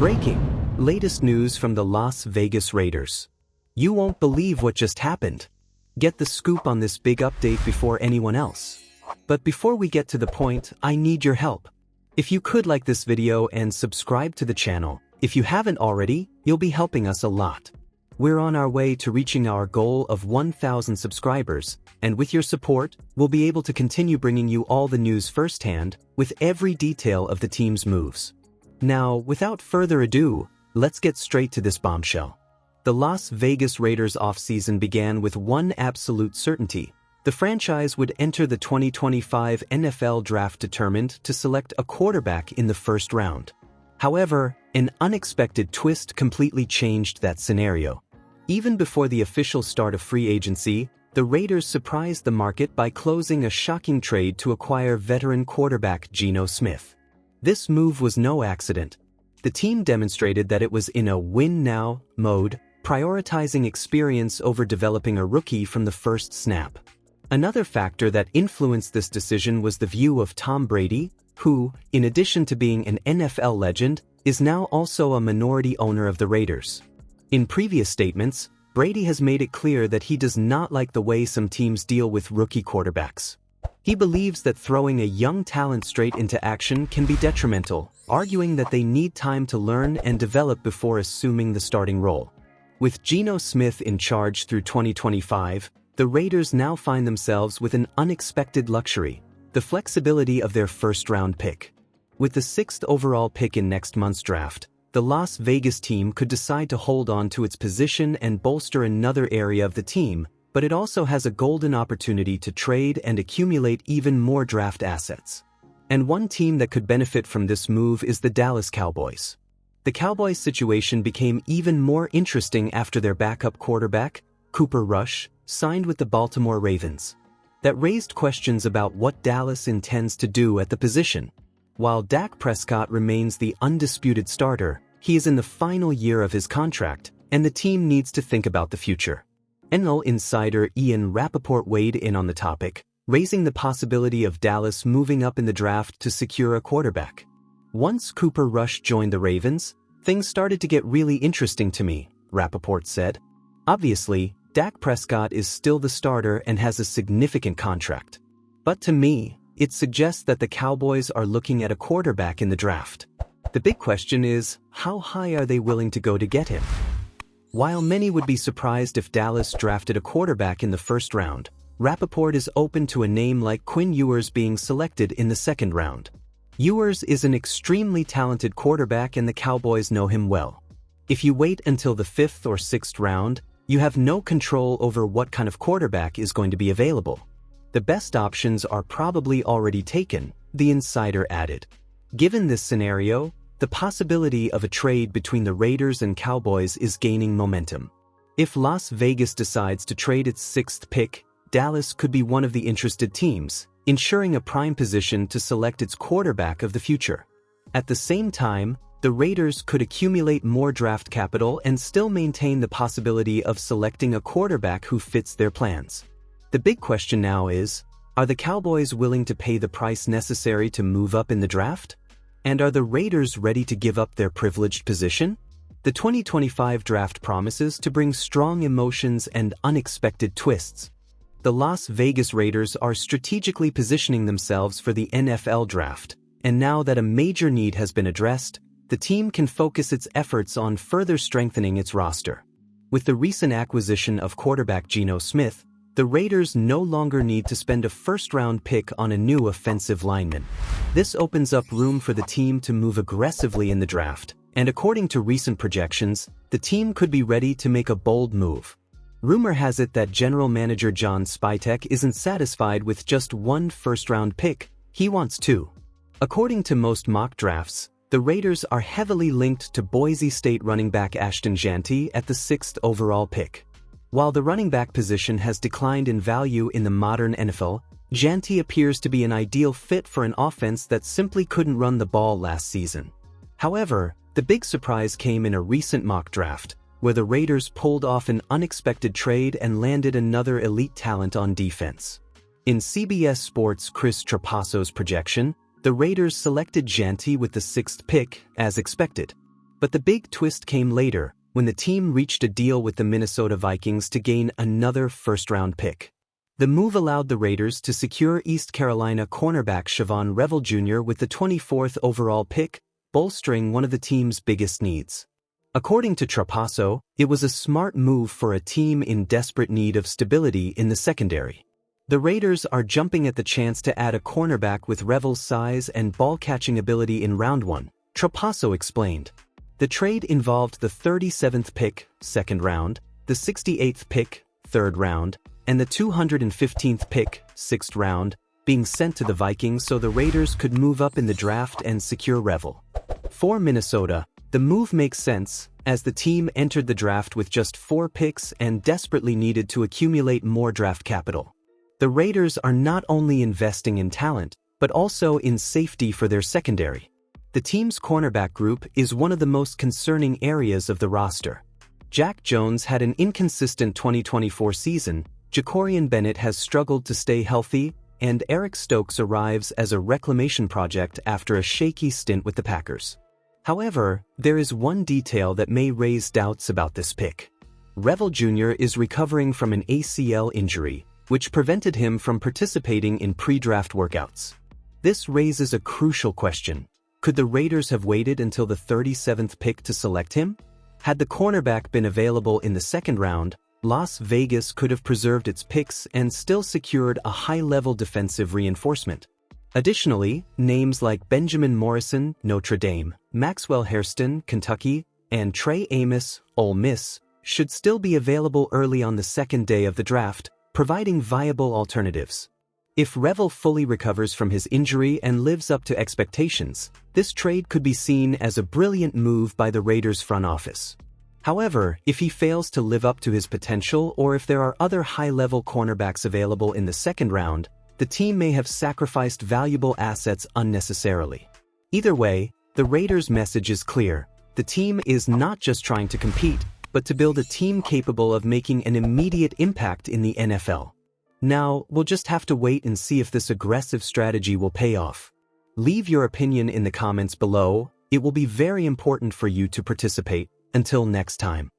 Breaking. Latest news from the Las Vegas Raiders. You won't believe what just happened. Get the scoop on this big update before anyone else. But before we get to the point, I need your help. If you could like this video and subscribe to the channel, if you haven't already, you'll be helping us a lot. We're on our way to reaching our goal of 1,000 subscribers, and with your support, we'll be able to continue bringing you all the news firsthand, with every detail of the team's moves. Now, without further ado, let's get straight to this bombshell. The Las Vegas Raiders offseason began with one absolute certainty. The franchise would enter the 2025 NFL Draft determined to select a quarterback in the first round. However, an unexpected twist completely changed that scenario. Even before the official start of free agency, the Raiders surprised the market by closing a shocking trade to acquire veteran quarterback Geno Smith. This move was no accident. The team demonstrated that it was in a win-now mode, prioritizing experience over developing a rookie from the first snap. Another factor that influenced this decision was the view of Tom Brady, who, in addition to being an NFL legend, is now also a minority owner of the Raiders. In previous statements, Brady has made it clear that he does not like the way some teams deal with rookie quarterbacks. He believes that throwing a young talent straight into action can be detrimental, arguing that they need time to learn and develop before assuming the starting role. With Geno Smith in charge through 2025, the Raiders now find themselves with an unexpected luxury: the flexibility of their first-round pick. With the 6th overall pick in next month's draft, the Las Vegas team could decide to hold on to its position and bolster another area of the team, but it also has a golden opportunity to trade and accumulate even more draft assets. And one team that could benefit from this move is the Dallas Cowboys. The Cowboys' situation became even more interesting after their backup quarterback, Cooper Rush, signed with the Baltimore Ravens. That raised questions about what Dallas intends to do at the position. While Dak Prescott remains the undisputed starter, he is in the final year of his contract, and the team needs to think about the future. NFL insider Ian Rapoport weighed in on the topic, raising the possibility of Dallas moving up in the draft to secure a quarterback. Once Cooper Rush joined the Ravens, things started to get really interesting to me, Rapoport said. Obviously, Dak Prescott is still the starter and has a significant contract. But to me, it suggests that the Cowboys are looking at a quarterback in the draft. The big question is, how high are they willing to go to get him? While many would be surprised if Dallas drafted a quarterback in the first round, Rapoport is open to a name like Quinn Ewers being selected in the second round. Ewers is an extremely talented quarterback and the Cowboys know him well. If you wait until the 5th or 6th round, you have no control over what kind of quarterback is going to be available. The best options are probably already taken, the insider added. Given this scenario, the possibility of a trade between the Raiders and Cowboys is gaining momentum. If Las Vegas decides to trade its 6th pick, Dallas could be one of the interested teams, ensuring a prime position to select its quarterback of the future. At the same time, the Raiders could accumulate more draft capital and still maintain the possibility of selecting a quarterback who fits their plans. The big question now is, are the Cowboys willing to pay the price necessary to move up in the draft? And are the Raiders ready to give up their privileged position? The 2025 draft promises to bring strong emotions and unexpected twists. The Las Vegas Raiders are strategically positioning themselves for the NFL draft, and now that a major need has been addressed, the team can focus its efforts on further strengthening its roster. With the recent acquisition of quarterback Geno Smith, the Raiders no longer need to spend a first-round pick on a new offensive lineman. This opens up room for the team to move aggressively in the draft, and according to recent projections, the team could be ready to make a bold move. Rumor has it that general manager John Spytek isn't satisfied with just one first-round pick, he wants two. According to most mock drafts, the Raiders are heavily linked to Boise State running back Ashton Jeanty at the 6th overall pick. While the running back position has declined in value in the modern NFL, Jeanty appears to be an ideal fit for an offense that simply couldn't run the ball last season. However, the big surprise came in a recent mock draft, where the Raiders pulled off an unexpected trade and landed another elite talent on defense. In CBS Sports' Chris Trapasso's projection, the Raiders selected Jeanty with the 6th pick, as expected. But the big twist came later, when the team reached a deal with the Minnesota Vikings to gain another first-round pick. The move allowed the Raiders to secure East Carolina cornerback Shavon Revel Jr. with the 24th overall pick, bolstering one of the team's biggest needs. According to Trapasso, it was a smart move for a team in desperate need of stability in the secondary. The Raiders are jumping at the chance to add a cornerback with Revel's size and ball-catching ability in round 1, Trapasso explained. The trade involved the 37th pick, second round, the 68th pick, third round, and the 215th pick, sixth round, being sent to the Vikings so the Raiders could move up in the draft and secure Revel. For Minnesota, the move makes sense, as the team entered the draft with just 4 picks and desperately needed to accumulate more draft capital. The Raiders are not only investing in talent, but also in safety for their secondary. The team's cornerback group is one of the most concerning areas of the roster. Jack Jones had an inconsistent 2024 season, Jacorian Bennett has struggled to stay healthy, and Eric Stokes arrives as a reclamation project after a shaky stint with the Packers. However, there is one detail that may raise doubts about this pick. Revel Jr. is recovering from an ACL injury, which prevented him from participating in pre-draft workouts. This raises a crucial question. Could the Raiders have waited until the 37th pick to select him? Had the cornerback been available in the second round, Las Vegas could have preserved its picks and still secured a high-level defensive reinforcement. Additionally, names like Benjamin Morrison, Notre Dame, Maxwell Hairston, Kentucky, and Trey Amos, Ole Miss, should still be available early on the second day of the draft, providing viable alternatives. If Revel fully recovers from his injury and lives up to expectations, this trade could be seen as a brilliant move by the Raiders' front office. However, if he fails to live up to his potential or if there are other high-level cornerbacks available in the second round, the team may have sacrificed valuable assets unnecessarily. Either way, the Raiders' message is clear. The team is not just trying to compete, but to build a team capable of making an immediate impact in the NFL. Now, we'll just have to wait and see if this aggressive strategy will pay off. Leave your opinion in the comments below. It will be very important for you to participate. Until next time.